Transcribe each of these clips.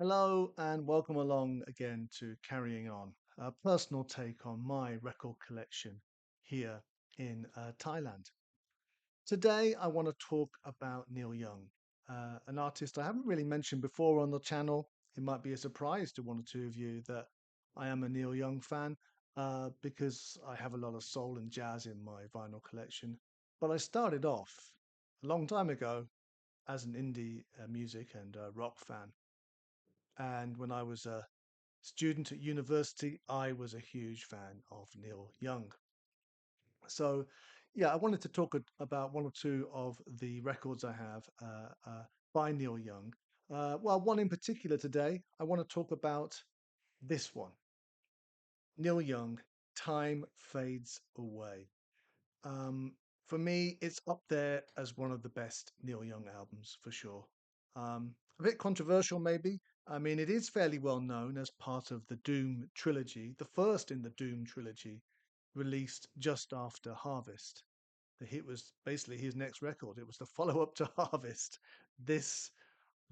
Hello and welcome along again to Carrying On, a personal take on my record collection here in Thailand. Today, I want to talk about Neil Young, an artist I haven't really mentioned before on the channel. It might be a surprise to one or two of you that I am a Neil Young fan because I have a lot of soul and jazz in my vinyl collection. But I started off a long time ago as an indie music and rock fan. And when I was a student at university, I was a huge fan of Neil Young. So, yeah, I wanted to talk about one or two of the records I have by Neil Young. Well, one in particular today, I want to talk about this one, Neil Young, Time Fades Away. Um, for me, it's up there as one of the best Neil Young albums for sure. A bit controversial, maybe. I mean, it is fairly well known as part of the Doom Trilogy, the first in the Doom Trilogy, released just after Harvest. The hit was basically his next record. It was the follow-up to Harvest. This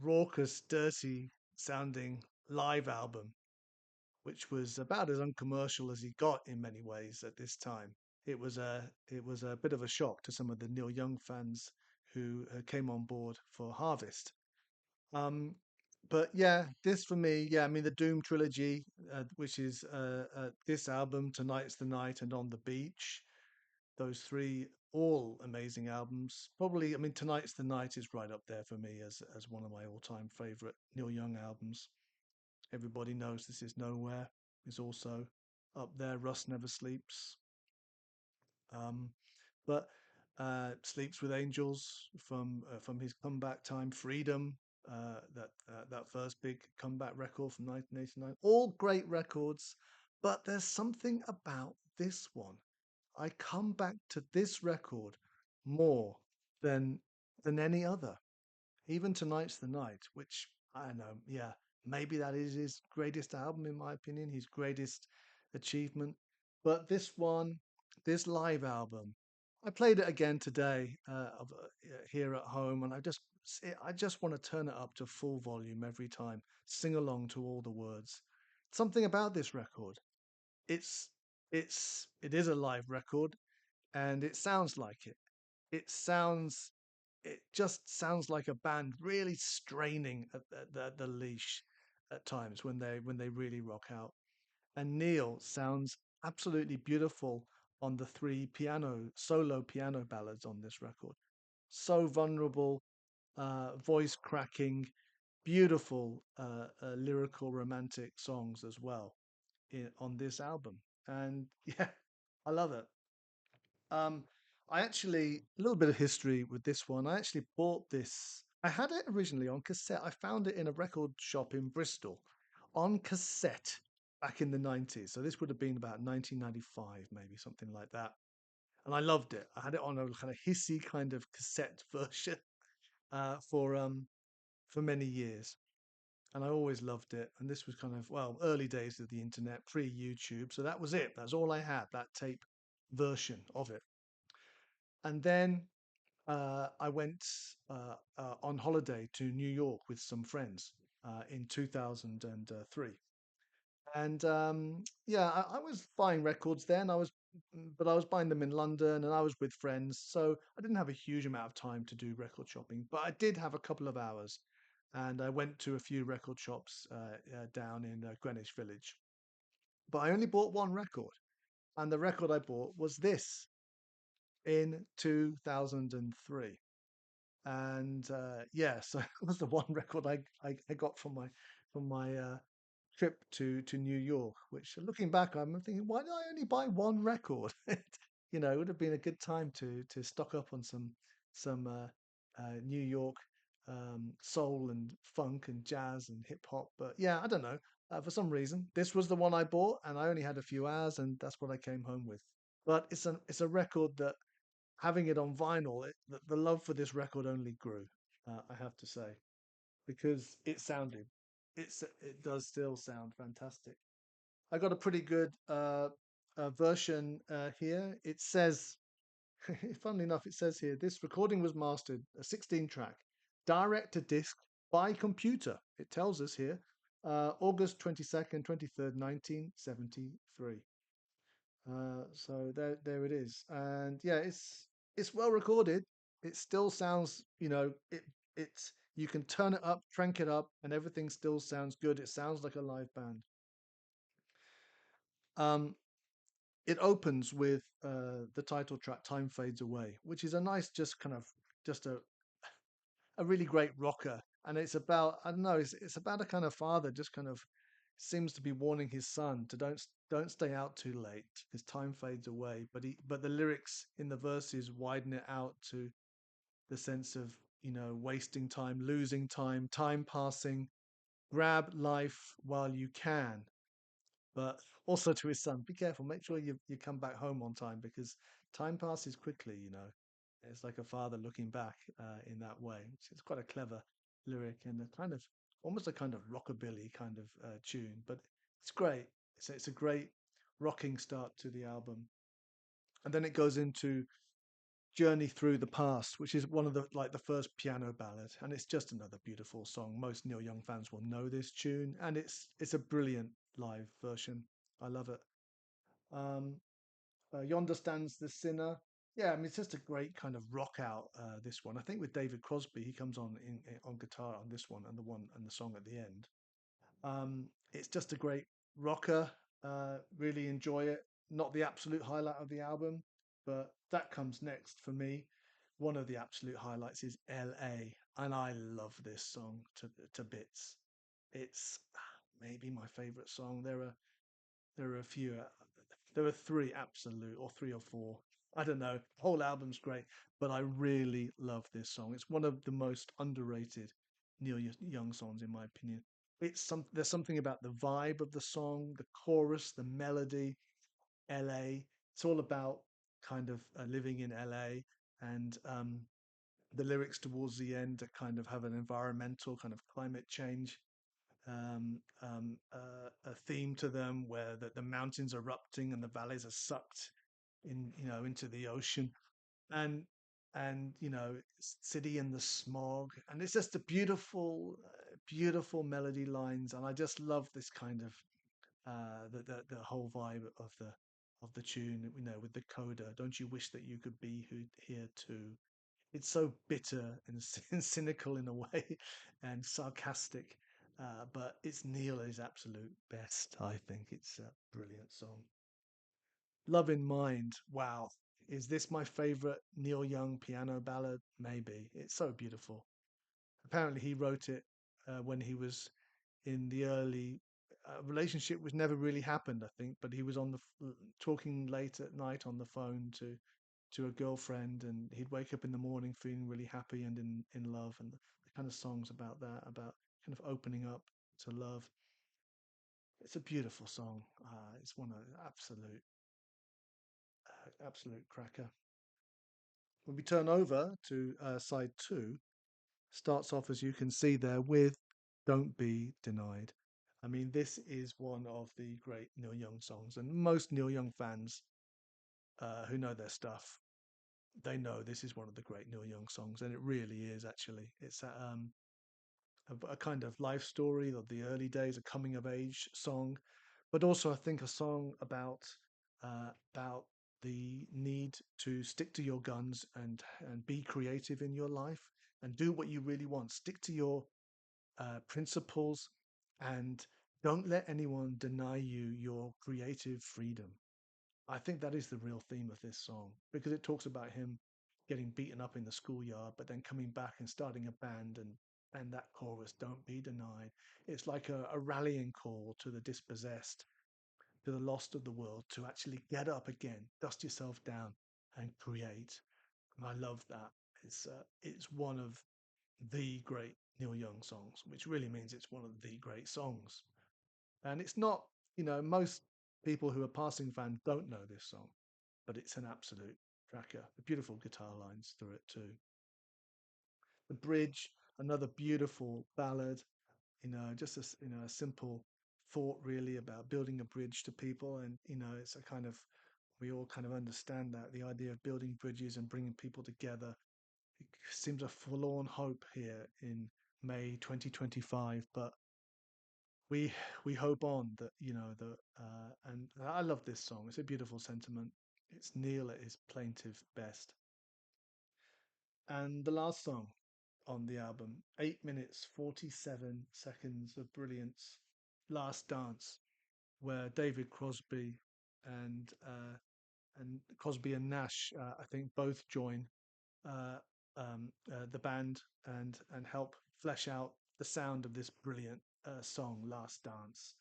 raucous, dirty sounding live album, which was about as uncommercial as he got in many ways at this time. It was a bit of a shock to some of the Neil Young fans who came on board for Harvest. Um, but yeah, this for me, yeah, I mean the Doom trilogy, which is this album, Tonight's the Night, and On the Beach. Those three, all amazing albums. Probably, I mean, Tonight's the Night is right up there for me as one of my all-time favorite Neil Young albums. Everybody knows This Is Nowhere is also up there. Rust Never Sleeps. Um, but Sleeps with Angels from his comeback time, Freedom, that first big comeback record from 1989. All great records, but there's something about this one. I come back to this record more than than any other. Even Tonight's the Night, which I don't know, yeah, maybe that is his greatest album, in my opinion, his greatest achievement. But this one, this live album, I played it again today here at home, and I just want to turn it up to full volume every time, sing along to all the words. Something about this record. It's it is a live record, and it sounds like it. It sounds, it just sounds like a band really straining at the leash at times when they really rock out. And Neil sounds absolutely beautiful on the three solo piano ballads on this record. So vulnerable, voice cracking, beautiful lyrical romantic songs as well on this album. And yeah, I love it. Um, I actually, a little bit of history with this one. I actually bought this. I had it originally on cassette. I found it in a record shop in Bristol on cassette back in the 90s. So this would have been about 1995, maybe something like that. And I loved it. I had it on a kind of hissy kind of cassette version uh, for um, for many years. And I always loved it. And this was kind of, well, early days of the internet, pre YouTube. So that was it. That's all I had, that tape version of it. And then I went on holiday to New York with some friends in 2003. And yeah, I was buying records then. But I was buying them in London, and I was with friends, so I didn't have a huge amount of time to do record shopping. But I did have a couple of hours, and I went to a few record shops down in Greenwich Village. But I only bought one record, and the record I bought was this in 2003. And yeah, so it was the one record I got from my trip to New York. Which, looking back, I'm thinking, why did I only buy one record? You know, it would have been a good time to stock up on some New York soul and funk and jazz and hip hop. But yeah, I don't know. For some reason, this was the one I bought, and I only had a few hours, and that's what I came home with. But it's a record that, having it on vinyl, the love for this record only grew. I have to say, because it sounded, it does still sound fantastic. I got a pretty good version here. It says, funnily enough, it says here this recording was mastered a 16 track direct to disc by computer. It tells us here. August 22nd, 1973. So there it is. And yeah, it's well recorded. It still sounds, it's you can turn it up, crank it up, and everything still sounds good. It sounds like a live band. Um, it opens with the title track "Time Fades Away," which is a nice, just kind of just a really great rocker. And it's about, I don't know, it's about a kind of father just kind of seems to be warning his son to don't stay out too late because time fades away. But the lyrics in the verses widen it out to the sense of, wasting time, losing time, time passing. Grab life while you can, but also to his son, be careful, make sure you come back home on time because time passes quickly. It's like a father looking back in that way. It's quite a clever lyric and a kind of almost a kind of rockabilly kind of tune, but it's great. It's a great rocking start to the album. And then it goes into Journey Through the Past, which is one of the like the first piano ballad, and it's just another beautiful song. Most Neil Young fans will know this tune, and it's a brilliant live version. I love it. Um, Yonder Stands the Sinner. Yeah, I mean it's just a great kind of rock out. This one, I think, with David Crosby, he comes on guitar on this one, and the song at the end. It's just a great rocker. Really enjoy it. Not the absolute highlight of the album, but that comes next for me. One of the absolute highlights is LA, and I love this song to bits. It's maybe my favorite song. There are a few. There are three absolute, or three or four. I don't know. The whole album's great, but I really love this song. It's one of the most underrated Young songs, in my opinion. There's something about the vibe of the song, the chorus, the melody. LA. It's all about kind of living in LA, and the lyrics towards the end that kind of have an environmental kind of climate change a theme to them, where the mountains are erupting and the valleys are sucked into the ocean, and city in the smog, and it's just a beautiful melody lines, and I just love this kind of the whole vibe of the tune, with the coda. Don't you wish that you could be here too? It's so bitter and cynical in a way and sarcastic. But it's Neil at his absolute best. I think it's a brilliant song. Love in Mind. Wow. Is this my favorite Neil Young piano ballad? Maybe. It's so beautiful. Apparently, he wrote it when he was in the early relationship, which never really happened, I think. But he was talking late at night on the phone to a girlfriend, and he'd wake up in the morning feeling really happy and in love, and the kind of songs about that, about kind of opening up to love. It's a beautiful song. It's one of absolute cracker. When we turn over to side two, starts off, as you can see there, with "Don't Be Denied." I mean, this is one of the great Neil Young songs, and most Neil Young fans who know their stuff, they know this is one of the great Neil Young songs, and it really is actually. It's a kind of life story of the early days, a coming of age song, but also I think a song about the need to stick to your guns and be creative in your life and do what you really want. Stick to your principles and don't let anyone deny you your creative freedom. I think that is the real theme of this song because it talks about him getting beaten up in the schoolyard, but then coming back and starting a band, and that chorus, "Don't be denied." It's like a rallying call to the dispossessed, to the lost of the world, to actually get up again, dust yourself down, and create. And I love that. It's one of the great Neil Young songs, which really means it's one of the great songs. And it's not, most people who are passing fans don't know this song, but it's an absolute cracker. The beautiful guitar lines through it too. The bridge, another beautiful ballad, just a simple thought really about building a bridge to people. And, it's a kind of, we all kind of understand that the idea of building bridges and bringing people together. It seems a forlorn hope here in May 2025, but we we hope on that the and I love this song. It's a beautiful sentiment. It's Neil at his plaintive best. And the last song on the album, 8 minutes 47 seconds of brilliance, Last Dance, where David Crosby and Nash, I think, both join uh, the band and help flesh out the sound of this brilliant song, Last Dance,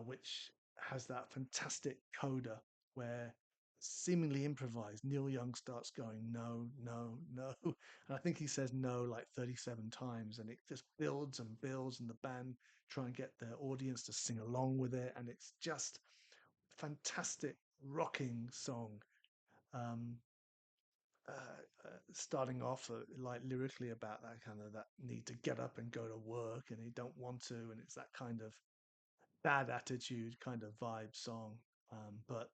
which has that fantastic coda where seemingly improvised Neil Young starts going no, no, no, and I think he says no like 37 times, and it just builds and builds, and the band try and get their audience to sing along with it, and it's just fantastic rocking song. Um, Starting off like lyrically about that kind of that need to get up and go to work and he don't want to, and it's that kind of bad attitude kind of vibe song. But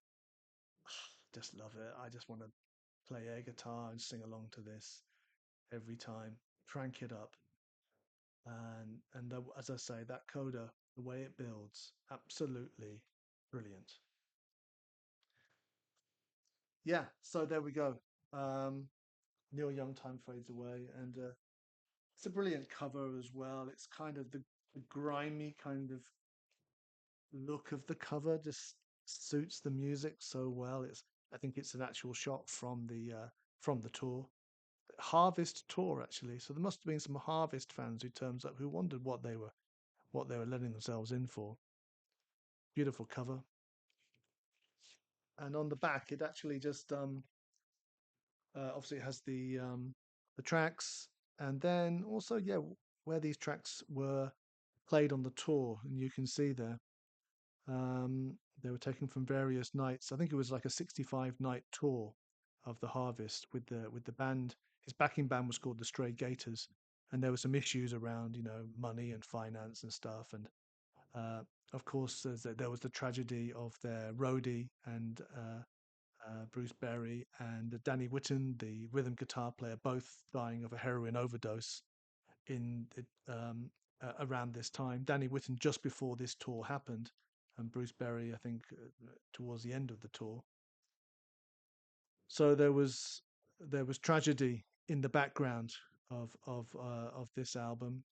just love it. I just want to play air guitar and sing along to this every time. Crank it up, and as I say, that coda, the way it builds, absolutely brilliant. Yeah, so there we go. Um, Neil Young, Time Fades Away, and it's a brilliant cover as well. It's kind of the grimy kind of look of the cover just suits the music so well. I think it's an actual shot from the tour. Harvest tour actually. So there must have been some Harvest fans who turns up who wondered what they were letting themselves in for. Beautiful cover. And on the back it actually just obviously it has the tracks, and then also where these tracks were played on the tour, and you can see there. They were taken from various nights. I think it was like a 65 night tour of the Harvest with the band. His backing band was called the Stray Gators, and there were some issues around money and finance and stuff. And uh, of course, there was the tragedy of their roadie and Bruce Berry and Danny Whitten, the rhythm guitar player, both dying of a heroin overdose in around this time. Danny Whitten just before this tour happened, and Bruce Berry, I think, towards the end of the tour. So there was tragedy in the background of this album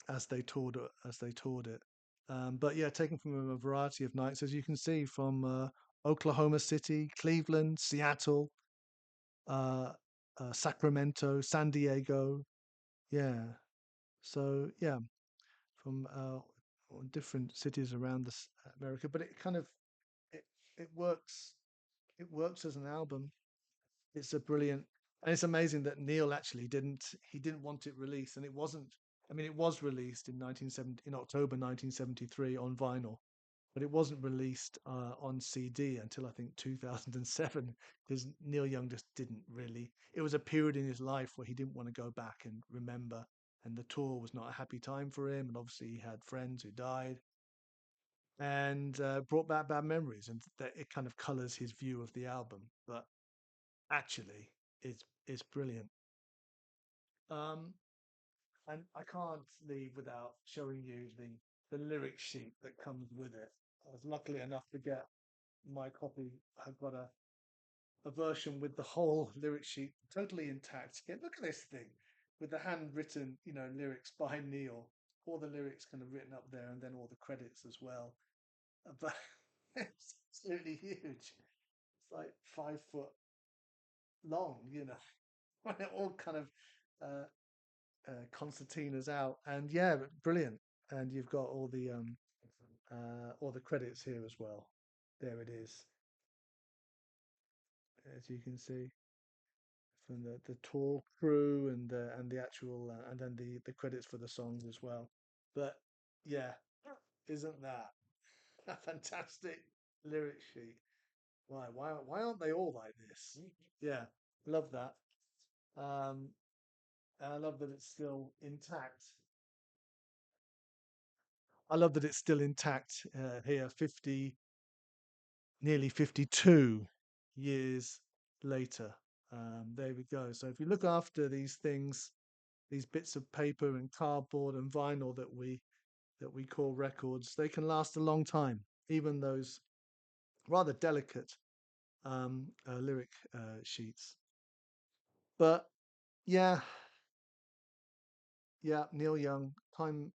as they toured it. But yeah, taken from a variety of nights, as you can see, from Oklahoma City, Cleveland, Seattle, uh, Sacramento, San Diego. Yeah. So yeah, from different cities around America, but it kind of it it works. It works as an album. It's a brilliant, and it's amazing that Neil actually didn't want it released, and it wasn't. I mean, it was released in 1970 in October 1973 on vinyl, but it wasn't released on CD until I think 2007 because Neil Young just didn't really. It was a period in his life where he didn't want to go back and remember, and the tour was not a happy time for him, and obviously he had friends who died and brought back bad memories, and that it kind of colors his view of the album. But actually, it's brilliant. Um, and I can't leave without showing you the lyric sheet that comes with it. I was lucky enough to get my copy. I've got a version with the whole lyric sheet totally intact. Yeah, look at this thing with the handwritten, lyrics by Neil. All the lyrics kind of written up there, and then all the credits as well. But it's absolutely huge. It's like 5 foot long, when it all kind of uh, concertinas out, and yeah, brilliant. And you've got all the credits here as well. There it is, as you can see from the tour crew and the actual and then the credits for the songs as well. But yeah, isn't that a fantastic lyric sheet? Why aren't they all like this? Yeah, love that. Um, and I love that it's still intact. I love that it's still intact here, 50, nearly 52 years later. There we go. So if you look after these things, these bits of paper and cardboard and vinyl that we call records, they can last a long time, even those rather delicate lyric sheets. But yeah, yeah, Neil Young, time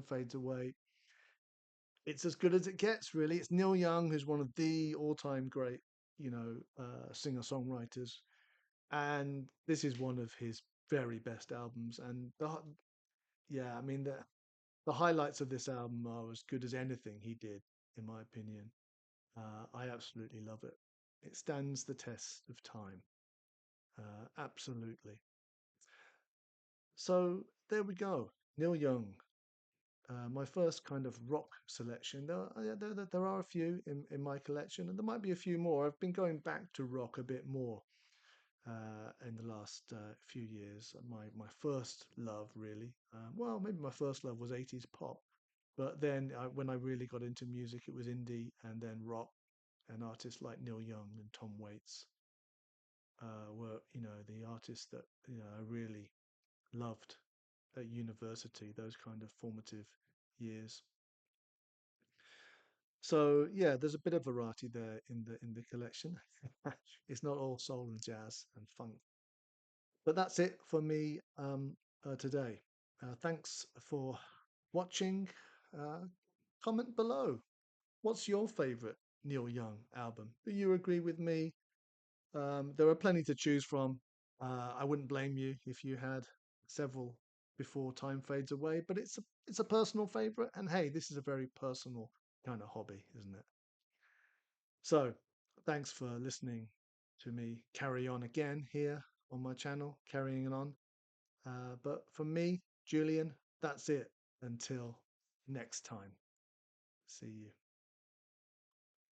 fades away. It's as good as it gets, really. It's Neil Young, who's one of the all-time great, singer-songwriters, and this is one of his very best albums. And yeah, I mean the highlights of this album are as good as anything he did, in my opinion. I absolutely love it. It stands the test of time. Absolutely. So there we go. Neil Young, my first kind of rock selection. There are a few in my collection, and there might be a few more. I've been going back to rock a bit more in the last few years. My first love, really, well, maybe my first love was 80s pop, but then when I really got into music, it was indie and then rock, and artists like Neil Young and Tom Waits were, the artists that I really loved at university. Those kind of formative years. So yeah, there's a bit of variety there in the collection. It's not all soul and jazz and funk. But that's it for me today. Thanks for watching. Uh, Comment below. What's your favorite Neil Young album? Do you agree with me? There are plenty to choose from. I wouldn't blame you if you had several before time fades away, but it's a personal favorite. And hey, this is a very personal kind of hobby, isn't it? So, thanks for listening to me carry on again here on my channel, carrying it on. But for me, Julian, that's it until next time. See you.